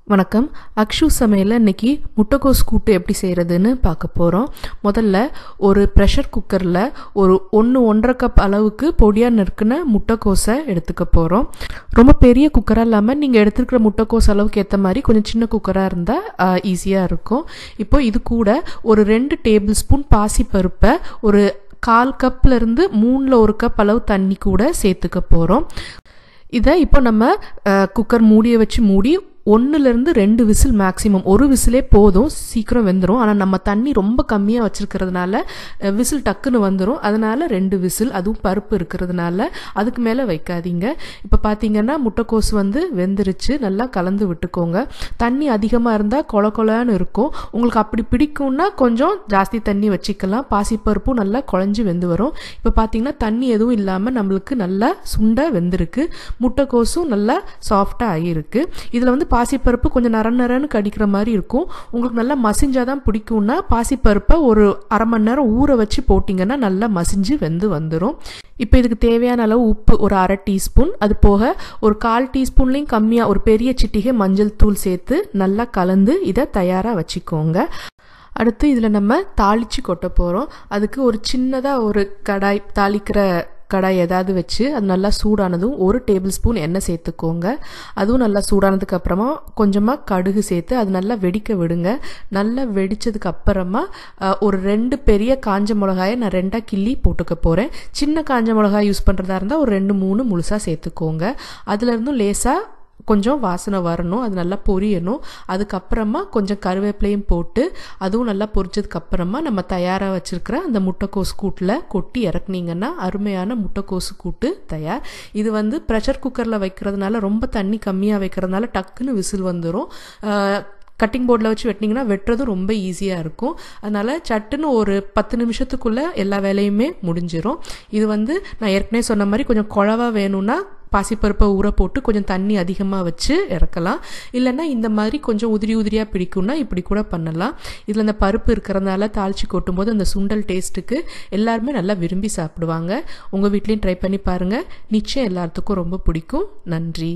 வணக்கம். அக்ஷு சமையல்ல இன்னைக்கு முட்டைக்கோஸ் கூட்டு எப்படி செய்கிறதுன்னு பார்க்க போகிறோம். முதல்ல ஒரு ப்ரெஷர் குக்கரில் ஒரு 1-1.5 கப் அளவுக்கு பொடியாக நறுக்குன முட்டைக்கோஸை எடுத்துக்க போகிறோம். ரொம்ப பெரிய குக்கராக இல்லாமல் நீங்கள் எடுத்துருக்கிற முட்டைக்கோஸ் அளவுக்கு ஏற்ற மாதிரி கொஞ்சம் சின்ன குக்கராக இருந்தால் ஈஸியாக இருக்கும். இப்போ இது கூட ஒரு 2 டேபிள் ஸ்பூன் பாசிப்பருப்பை ஒரு 1/4 கப்லேருந்து 3/1 கப் அளவு தண்ணி கூட சேர்த்துக்க போகிறோம். இதை இப்போ நம்ம குக்கர் மூடியை வச்சு மூடி 1லேருந்து 2 விசில் மேக்ஸிமம், ஒரு விசிலே போதும், சீக்கிரம் வெந்துடும். ஆனால் நம்ம தண்ணி ரொம்ப கம்மியாக வச்சுருக்கிறதுனால விசில் டக்குன்னு வந்துடும். அதனால் 2 விசில், அதுவும் பருப்பு இருக்கிறதுனால அதுக்கு மேலே வைக்காதீங்க. இப்போ பார்த்தீங்கன்னா முட்டைக்கோஸ் வெந்துருச்சு. நல்லா கலந்து விட்டுக்கோங்க. தண்ணி அதிகமாக இருந்தால் கொல கொலன்னு இருக்கும். உங்களுக்கு அப்படி பிடிக்கும்னா கொஞ்சம் ஜாஸ்தி தண்ணி வச்சுக்கலாம். பாசிப்பருப்பும் நல்லா குழஞ்சி வெந்து வரும். இப்போ பார்த்தீங்கன்னா தண்ணி எதுவும் இல்லாமல் நம்மளுக்கு நல்லா சுண்டை வெந்திருக்கு. முட்டைக்கோஸும் நல்லா சாஃப்டாக ஆகியிருக்கு. இதில் பாசிப்பருப்பு கொஞ்சம் நரன்னு கடிக்கிற மாதிரி இருக்கும். உங்களுக்கு நல்லா மசிஞ்சாதான் பிடிக்கும்னா பாசிப்பருப்பை ஒரு 1/2 மணி நேரம் ஊற வச்சு போட்டிங்கன்னா நல்லா மசிஞ்சு வெந்து வந்துடும். இப்போ இதுக்கு தேவையான அளவு உப்பு ஒரு 1/2 டீஸ்பூன், அது போக ஒரு 1/4 டீஸ்பூன்லேயும் கம்மியாக ஒரு பெரிய சிட்டிகை மஞ்சள் தூள் சேர்த்து நல்லா கலந்து இதை தயாராக வச்சுக்கோங்க. அடுத்து இதில் நம்ம தாளித்து கொட்ட போகிறோம். அதுக்கு ஒரு சின்னதாக ஒரு தாளிக்கிற கடாய் ஏதாவது வச்சு அது நல்லா சூடானதும் 1 டேபிள் ஸ்பூன் எண்ணெய் சேர்த்துக்கோங்க. அதுவும் நல்லா சூடானதுக்கு அப்புறமா கொஞ்சமாக கடுகு சேர்த்து அது நல்லா வெடிக்க விடுங்க. நல்லா வெடித்ததுக்கு அப்புறமா ஒரு 2 பெரிய காஞ்ச மிளகாயை நான் 2ஆக கிள்ளி போட்டுக்க போகிறேன். சின்ன காஞ்ச மிளகாய் யூஸ் பண்ணுறதா இருந்தால் ஒரு 2-3 முழுசாக சேர்த்துக்கோங்க. அதுலேருந்தும் லேசாக கொஞ்சம் வாசனை வரணும், அது நல்லா பொரியணும். அதுக்கப்புறமா கொஞ்சம் கருவேப்பிலையும் போட்டு அதுவும் நல்லா பொரிச்சதுக்கு அப்புறமா நம்ம தயாராக வச்சுருக்கிற அந்த முட்டைக்கோஸ் கூட்டில் கொட்டி இறக்குனீங்கன்னா அருமையான முட்டைக்கோஸ் கூட்டு தயார். இது ப்ரெஷர் குக்கரில் வைக்கிறதுனால ரொம்ப தண்ணி கம்மியாக வைக்கிறதுனால டக்குன்னு விசில் வந்துடும். கட்டிங் போர்டில் வச்சு வெட்டினீங்கன்னா வெட்டுறதும் ரொம்ப ஈஸியாக இருக்கும். அதனால் சட்டுன்னு ஒரு 10 நிமிஷத்துக்குள்ளே எல்லா வேலையுமே முடிஞ்சிடும். இது நான் ஏற்கனவே சொன்ன மாதிரி கொஞ்சம் குழவா வேணும்னா பாசிப்பருப்பை ஊற போட்டு கொஞ்சம் தண்ணி அதிகமாக வச்சு இறக்கலாம். இல்லைன்னா இந்த மாதிரி கொஞ்சம் உதிரியாக பிடிக்கும்னா இப்படி கூட பண்ணலாம். இதில் அந்த பருப்பு இருக்கிறதுனால தாளித்து கொட்டும்போது அந்த சுண்டல் டேஸ்ட்டுக்கு எல்லாருமே நல்லா விரும்பி சாப்பிடுவாங்க. உங்கள் வீட்லேயும் ட்ரை பண்ணி பாருங்கள். நிச்சயம் எல்லாத்துக்கும் ரொம்ப பிடிக்கும். நன்றி.